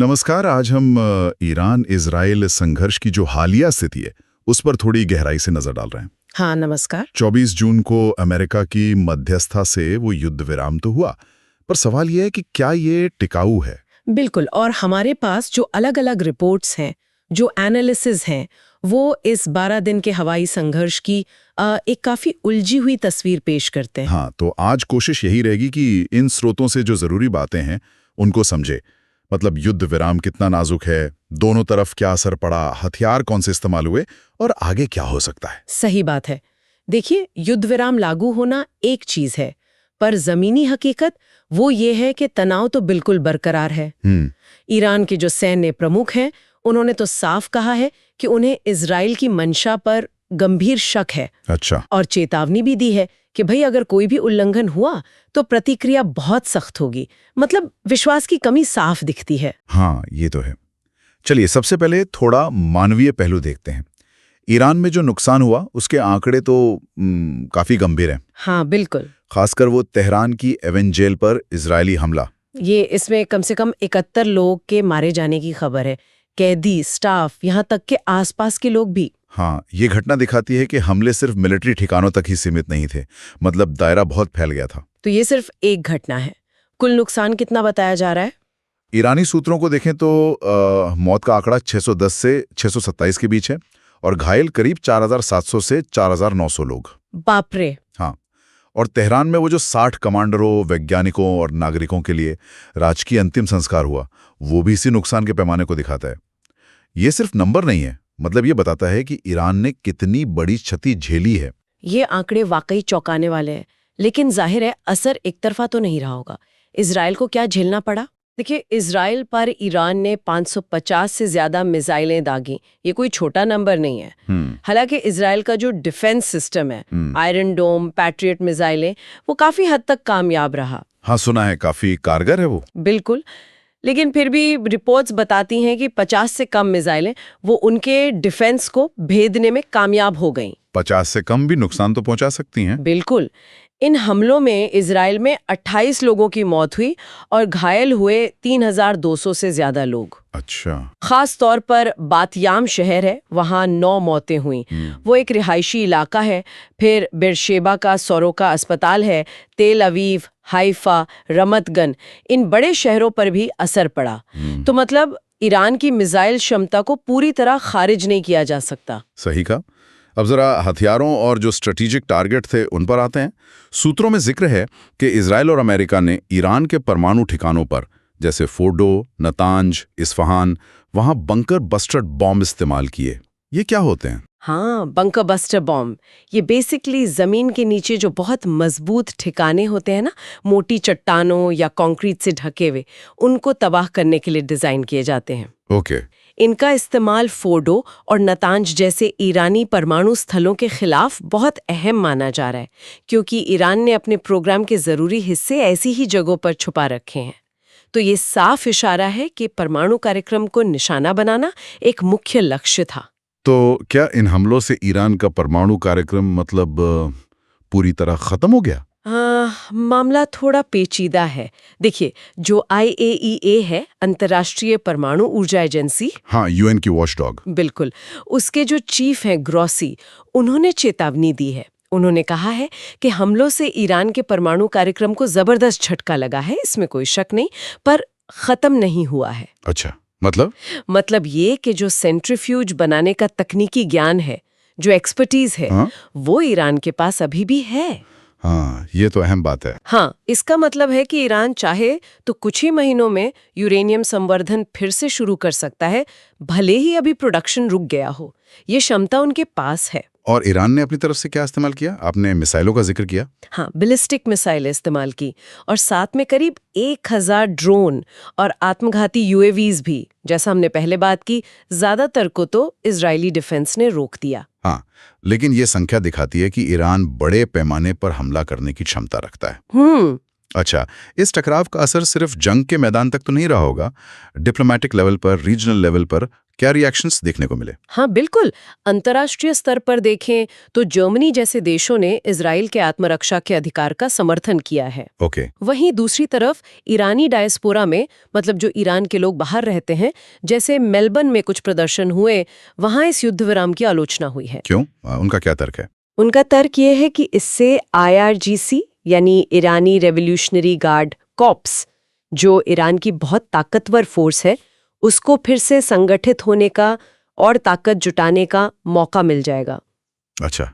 नमस्कार। आज हम ईरान इजराइल संघर्ष की जो हालिया स्थिति है उस पर थोड़ी गहराई से नजर डाल रहे हैं। हाँ, नमस्कार। 24 जून को अमेरिका की मध्यस्थता से वो युद्ध विराम तो हुआ, पर सवाल ये है कि क्या ये टिकाऊ है? बिल्कुल। और हमारे पास जो अलग अलग रिपोर्ट्स हैं, जो एनालिसिस हैं, वो इस 12 दिन के हवाई संघर्ष की एक काफी उलझी हुई तस्वीर पेश करते हैं। हाँ, तो आज कोशिश यही रहेगी कि इन स्रोतों से जो जरूरी बातें हैं उनको समझे। मतलब युद्ध विराम कितना नाजुक है, दोनों तरफ क्या असर पड़ा, हथियार कौन से इस्तेमाल हुए और आगे क्या हो सकता है। सही बात है। देखिए, युद्ध विराम लागू होना एक चीज है, पर जमीनी हकीकत वो ये है कि तनाव तो बिल्कुल बरकरार है। ईरान के जो सैन्य प्रमुख हैं, उन्होंने तो साफ कहा है कि उन्हें इजराइल की मंशा पर गंभीर शक है। अच्छा। और चेतावनी भी दी है कि भाई अगर कोई भी उल्लंघन हुआ तो प्रतिक्रिया बहुत सख्त होगी। मतलब विश्वास की कमी साफ दिखती है। हाँ, ये तो है। चलिए, सबसे पहले थोड़ा मानवीय पहलू देखते हैं। ईरान में जो नुकसान हुआ उसके आंकड़े तो काफी गंभीर हैं। हाँ, बिल्कुल। खासकर वो तेहरान की एवेंजेल पर इजरायली हमला। इसमें कम से कम 71 लोग के मारे जाने की खबर है। कैदी, स्टाफ, यहाँ तक के आसपास के लोग भी। हाँ, ये घटना दिखाती है कि हमले सिर्फ मिलिट्री ठिकानों तक ही सीमित नहीं थे। मतलब दायरा बहुत फैल गया था। तो ये सिर्फ एक घटना है। कुल नुकसान कितना बताया जा रहा है? ईरानी सूत्रों को देखें तो मौत का आंकड़ा 610 से 627 के बीच है और घायल करीब 4700 से 4900 लोग। बाप रे। हाँ, और तेहरान में वो जो 60 कमांडरों, वैज्ञानिकों और नागरिकों के लिए राजकीय अंतिम संस्कार हुआ, वो भी इसी नुकसान के पैमाने को दिखाता है। ये सिर्फ नंबर नहीं है, मतलब ये बताता है कि ईरान ने कितनी बड़ी क्षति झेली है। ये आंकड़े वाकई चौंकाने वाले हैं, लेकिन जाहिर है असर एक तरफा तो नहीं रहा होगा। इजराइल को क्या झेलना पड़ा? देखिए, इजराइल पर ईरान ने 550 से ज्यादा मिसाइलें दागी। ये कोई छोटा नंबर नहीं है। हालांकि इजराइल का जो डिफेंस सिस्टम है, आयरन डोम, पैट्रियट मिसाइलें, वो काफी हद तक कामयाब रहा। हाँ, सुना है काफी कारगर है वो। बिल्कुल। लेकिन फिर भी रिपोर्ट्स बताती हैं कि 50 से कम मिसाइलें वो उनके डिफेंस को भेदने में कामयाब हो गईं। 50 से कम भी नुकसान तो पहुंचा सकती हैं। बिल्कुल। इन हमलों में इजराइल में 28 लोगों की मौत हुई और घायल हुए 3200 से ज्यादा लोग। अच्छा। खास तौर पर बातयाम शहर है, वहाँ 9 मौतें हुई। वो एक रिहायशी इलाका है। फिर बेरशेबा का सोरोका अस्पताल है, तेल अवीव, हाइफा, रमतगन, इन बड़े शहरों पर भी असर पड़ा। तो मतलब ईरान की मिसाइल क्षमता को पूरी तरह खारिज नहीं किया जा सकता। सही कहा। अब जरा हथियारों और जो स्ट्रेटेजिक टारगेट थे उन पर आते हैं। सूत्रों में जिक्र है कि इजराइल और अमेरिका ने ईरान के परमाणु ठिकानों पर, जैसे फोर्डो, नतांज, इस्फहान, वहां बंकर बस्टर बॉम्ब इस्तेमाल किए। ये क्या होते हैं? हाँ, बंकर बस्टर बॉम्ब। ये बेसिकली जमीन के नीचे जो बहुत मजबूत ठिकाने होते हैं ना, मोटी चट्टानों या कंक्रीट से ढके हुए, उनको तबाह करने के लिए डिजाइन किए जाते हैं। ओके। इनका इस्तेमाल फोर्डो और नतांज जैसे ईरानी परमाणु स्थलों के खिलाफ बहुत अहम माना जा रहा है, क्योंकि ईरान ने अपने प्रोग्राम के जरूरी हिस्से ऐसी ही जगहों पर छुपा रखे हैं। तो ये साफ इशारा है कि परमाणु कार्यक्रम को निशाना बनाना एक मुख्य लक्ष्य था। तो क्या इन हमलों से ईरान का परमाणु कार्यक्रम मतलब पूरी तरह खत्म हो गया? मामला थोड़ा पेचीदा है। देखिए, जो IAEA है, अंतर्राष्ट्रीय परमाणु ऊर्जा एजेंसी, हाँ, UN की वॉचडॉग, बिल्कुल, उसके जो चीफ हैं ग्रॉसी, उन्होंने चेतावनी दी है। उन्होंने कहा है कि हमलों से ईरान के परमाणु कार्यक्रम को जबरदस्त झटका लगा है, इसमें कोई शक नहीं, पर खत्म नहीं हुआ है। अच्छा, मतलब ये कि जो सेंट्रीफ्यूज बनाने का तकनीकी ज्ञान है, जो एक्सपर्टीज है, वो ईरान के पास अभी भी है। हाँ, ये तो अहम बात है। हाँ, इसका मतलब है कि ईरान चाहे तो कुछ ही महीनों में यूरेनियम संवर्धन फिर से शुरू कर सकता है, भले ही अभी प्रोडक्शन रुक गया हो। ये क्षमता उनके पास है। और ईरान ने अपनी तरफ से क्या इस्तेमाल किया? आपने मिसाइलों का जिक्र किया। हाँ, बैलिस्टिक मिसाइल इस्तेमाल की और साथ में करीब 1000 ड्रोन और आत्मघाती UAVs भी। जैसा हमने पहले बात की, ज्यादातर को तो इजरायली डिफेंस ने रोक दिया। हाँ, लेकिन ये संख्या दिखाती है कि ईरान बड़े पैमाने पर हमला करने की क्षमता रखता है। अच्छा, इस टकराव का असर सिर्फ जंग के मैदान तक तो नहीं रहा होगा। डिप्लोमेटिक लेवल पर, रीजनल लेवल पर क्या रिएक्शंस देखने को मिले? हाँ बिल्कुल। अंतर्राष्ट्रीय स्तर पर देखें तो जर्मनी जैसे देशों ने इजराइल के आत्मरक्षा के अधिकार का समर्थन किया है। ओके। वहीं दूसरी तरफ ईरानी डायस्पोरा में, मतलब जो ईरान के लोग बाहर रहते हैं, जैसे मेलबर्न में कुछ प्रदर्शन हुए, वहां इस युद्ध विराम की आलोचना हुई है। क्यों? उनका क्या तर्क है? उनका तर्क ये है कि इससे IRGC यानी ईरानी रेवोल्यूशनरी गार्ड कॉर्प्स, जो ईरान की बहुत ताकतवर फोर्स है, उसको फिर से संगठित होने का और ताकत जुटाने का मौका मिल जाएगा। अच्छा,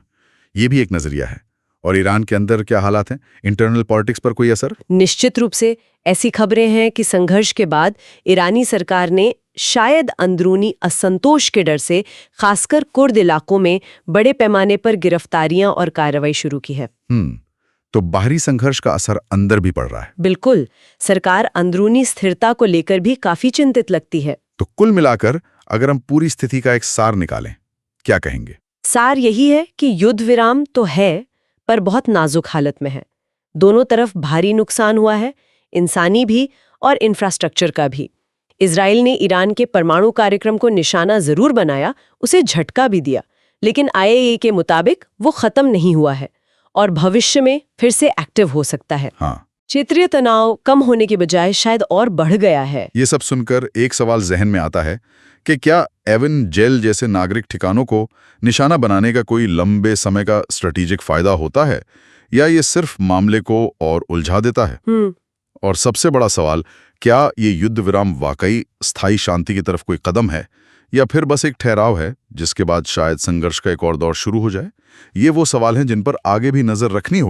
ये भी एक नजरिया है। और ईरान के अंदर क्या हालात हैं? इंटरनल पॉलिटिक्स पर कोई असर? निश्चित रूप से ऐसी खबरें हैं कि संघर्ष के बाद ईरानी सरकार ने शायद अंदरूनी असंतोष के डर से खासकर कुर्द इलाकों में बड़े पैमाने पर गिरफ्तारियां और कार्रवाई शुरू की है। तो बाहरी संघर्ष का असर अंदर भी पड़ रहा है। बिल्कुल। सरकार अंदरूनी स्थिरता को लेकर भी काफी चिंतित लगती है। तो कुल मिलाकर अगर हम पूरी स्थिति का एक सार निकालें, क्या कहेंगे? सार यही है कि युद्ध विराम तो है, पर बहुत नाजुक हालत में है। दोनों तरफ भारी नुकसान हुआ है, इंसानी भी और इंफ्रास्ट्रक्चर का भी। इजराइल ने ईरान के परमाणु कार्यक्रम को निशाना जरूर बनाया, उसे झटका भी दिया, लेकिन IAEA के मुताबिक वो खत्म नहीं हुआ है और भविष्य में फिर से एक्टिव हो सकता है। हाँ। क्षेत्रीय तनाव कम होने के बजाय शायद और बढ़ गया है। ये सब सुनकर एक सवाल जहन में आता है कि क्या एवन जेल जैसे नागरिक ठिकानों को निशाना बनाने का कोई लंबे समय का स्ट्रेटेजिक फायदा होता है, या ये सिर्फ मामले को और उलझा देता है? और सबसे बड़ा सवाल, क्या ये युद्ध विराम वाकई स्थायी शांति की तरफ कोई कदम है, या फिर बस एक ठहराव है जिसके बाद शायद संघर्ष का एक और दौर शुरू हो जाए? ये वो सवाल हैं जिन पर आगे भी नजर रखनी होगी।